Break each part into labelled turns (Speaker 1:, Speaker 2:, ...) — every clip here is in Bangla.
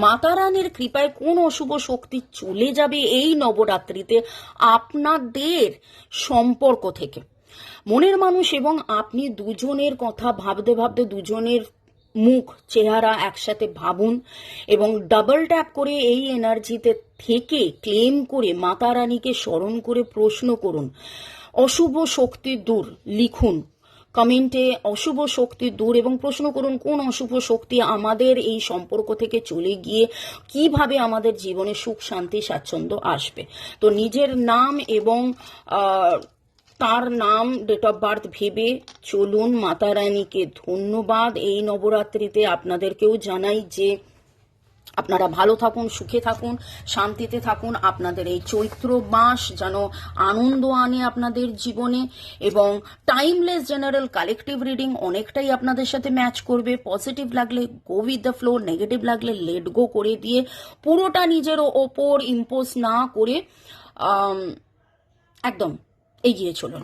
Speaker 1: মাতা রানীর কৃপায় কোন অশুভ শক্তি চলে যাবে এই নবরাত্রিতে আপনাদের সম্পর্ক থেকে। মনের মানুষ এবং আপনি দুজনের কথা ভাবতে ভাবতে দুজনের মুখ চেহারা একসাথে ভাবুন এবং ডাবল ট্যাপ করে এই এনার্জিতে থেকে ক্লেম করে মাতা রানীকে স্মরণ করে প্রশ্ন করুন, অশুভ শক্তি দূর লিখুন কমেন্টে, অশুভ শক্তি দূর, এবং প্রশ্ন করুন কোন অশুভ শক্তি আমাদের এই সম্পর্ক থেকে চলে গিয়ে কিভাবে আমাদের জীবনে সুখ শান্তি স্বাচ্ছন্দ্য আসবে। তো নিজের নাম এবং তার নাম ডেট অফ বার্থ ভেবে চলুন। মাতা রানীকে ধন্যবাদ। এই নবরাত্রিতে আপনাদেরকেও জানাই যে আপনারা ভালো থাকুন, সুখে থাকুন, শান্তিতে থাকুন। আপনাদের এই চৈত্র মাস যেন আনন্দ আনে আপনাদের জীবনে, এবং টাইমলেস জেনারেল কালেকটিভ রিডিং অনেকটাই আপনাদের সাথে ম্যাচ করবে। পজিটিভ লাগলে go with the flow, negative লাগলে লেট গো করে দিয়ে পুরোটা নিজের ওপর ইম্পোজ না করে একদম এগিয়ে চলুন।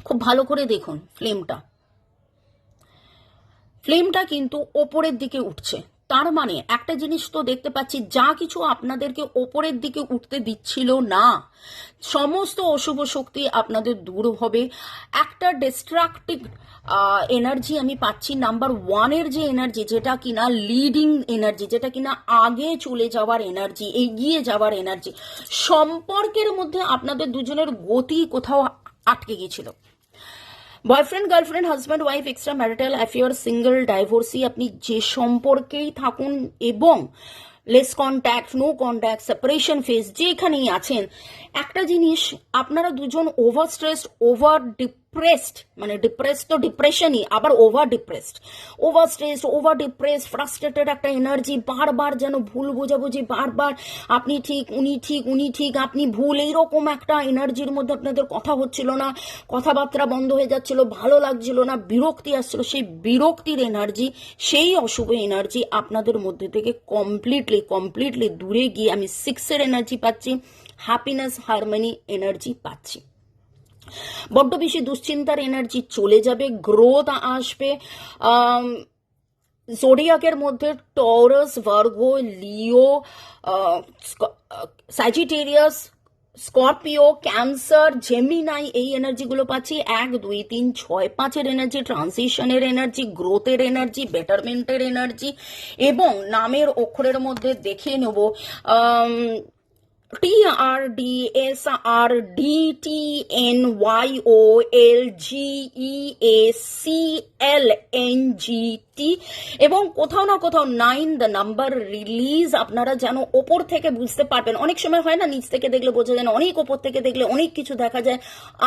Speaker 1: খুব ভালো করে দেখুন ফ্লেমটা কিন্তু ওপরের দিকে উঠছে। তার মানে একটা জিনিস তো দেখতে পাচ্ছি, যা কিছু আপনাদেরকে ওপরের দিকে উঠতে দিচ্ছিল না সমস্ত অশুভ শক্তি আপনাদের দূর হবে। একটা ডিস্ট্রাকটিভ এনার্জি আমি পাচ্ছি নাম্বার 1-এর যে এনার্জি, যেটা কিনা লিডিং এনার্জি, যেটা কিনা আগে চলে যাওয়ার এনার্জি, এগিয়ে যাওয়ার এনার্জি। সম্পর্কের মধ্যে আপনাদের দুজনের গতি কোথাও আটকে গিয়েছিল। Boyfriend, girlfriend, husband, wife, extra marital affair, single, divorcee, আপনি যে সম্পর্কেই থাকুন এবং less contact, no contact, separation phase যেখানেই আছেন, একটা জিনিস, আপনারা দুজন ওভার স্ট্রেসড, ওভার ডিপ্রেসড, মানে ডিপ্রেস তো ডিপ্রেশনই, আবার over depressed, over stressed, over depressed, frustrated একটা এনার্জি, বারবার যেন ভুল বোঝাবুঝি, বারবার আপনি ঠিক উনি ঠিক আপনি ভুল, এইরকম একটা এনার্জির মধ্যে আপনাদের কথা হচ্ছিল না, কথাবার্তা বন্ধ হয়ে যাচ্ছিল, ভালো লাগছিল না, বিরক্তি আসছিল। সেই বিরক্তির এনার্জি, সেই অশুভ এনার্জি আপনাদের মধ্যে থেকে কমপ্লিটলি দূরে গিয়ে আমি 6-এর এনার্জি পাচ্ছি, হ্যাপিনেস, হারমোনি এনার্জি পাচ্ছি। বড্ড বেশি দুশ্চিন্তার এনার্জি চলে যাবে, গ্রোথ আসবে। জোডিয়াকের মধ্যে টরাস, ভার্গো, লিও, স্যাজিটেরিয়াস, স্করপিও, ক্যান্সার, জেমিনাই, এই এনার্জিগুলো পাচ্ছি। 1, 2, 3, 6, 5-এর এনার্জি, ট্রানজিশনের এনার্জি, গ্রোথের এনার্জি, বেটারমেন্টের এনার্জি, এবং নামের অক্ষরের মধ্যে দেখে নেব TRDSRDTNYOLGEACLNGT, এবং কোথাও না কোথাও 9 দ্য নাম্বার রিলিজ। আপনারা যেন ওপর থেকে বুঝতে পারবেন, অনেক সময় হয় না নিচ থেকে দেখলে বোঝা যায় না, অনেক ওপর থেকে দেখলে অনেক কিছু দেখা যায়।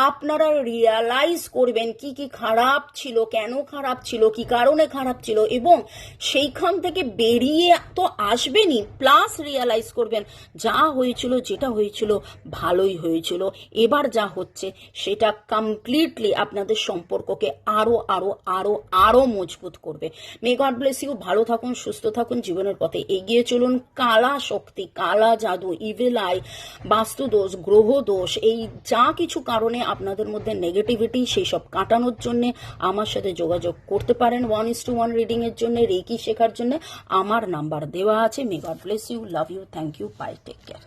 Speaker 1: আপনারা রিয়ালাইজ করবেন কি কি খারাপ ছিল, কেন খারাপ ছিল, কি কারণে খারাপ ছিল, এবং সেইখান থেকে বেরিয়ে তো আসবেনই, প্লাস রিয়ালাইজ করবেন যা হয়েছিল, যেটা হয়েছিল ভালোই হয়েছিল, এবার যা হচ্ছে সেটা কমপ্লিটলি আপনাদের সম্পর্ককে আরো আরো আরো আরো মজবুত করবে। May God bless you. ভালো থাকুন, সুস্থ থাকুন, জীবনের পথে এগিয়ে চলুন। কালা শক্তি, কালা জাদু, ইভিল আই, বাস্তু দোষ, গ্রহ দোষ, এই যা কিছু কারণে আপনাদের মধ্যে নেগেটিভিটি, সেই সব কাটানোর জন্য আমার সাথে যোগাযোগ করতে পারেন। 1:1 রিডিং এর জন্য, রেকি শেখার জন্য আমার নাম্বার দেওয়া আছে। May God bless you, love you, thank you, bye, take care.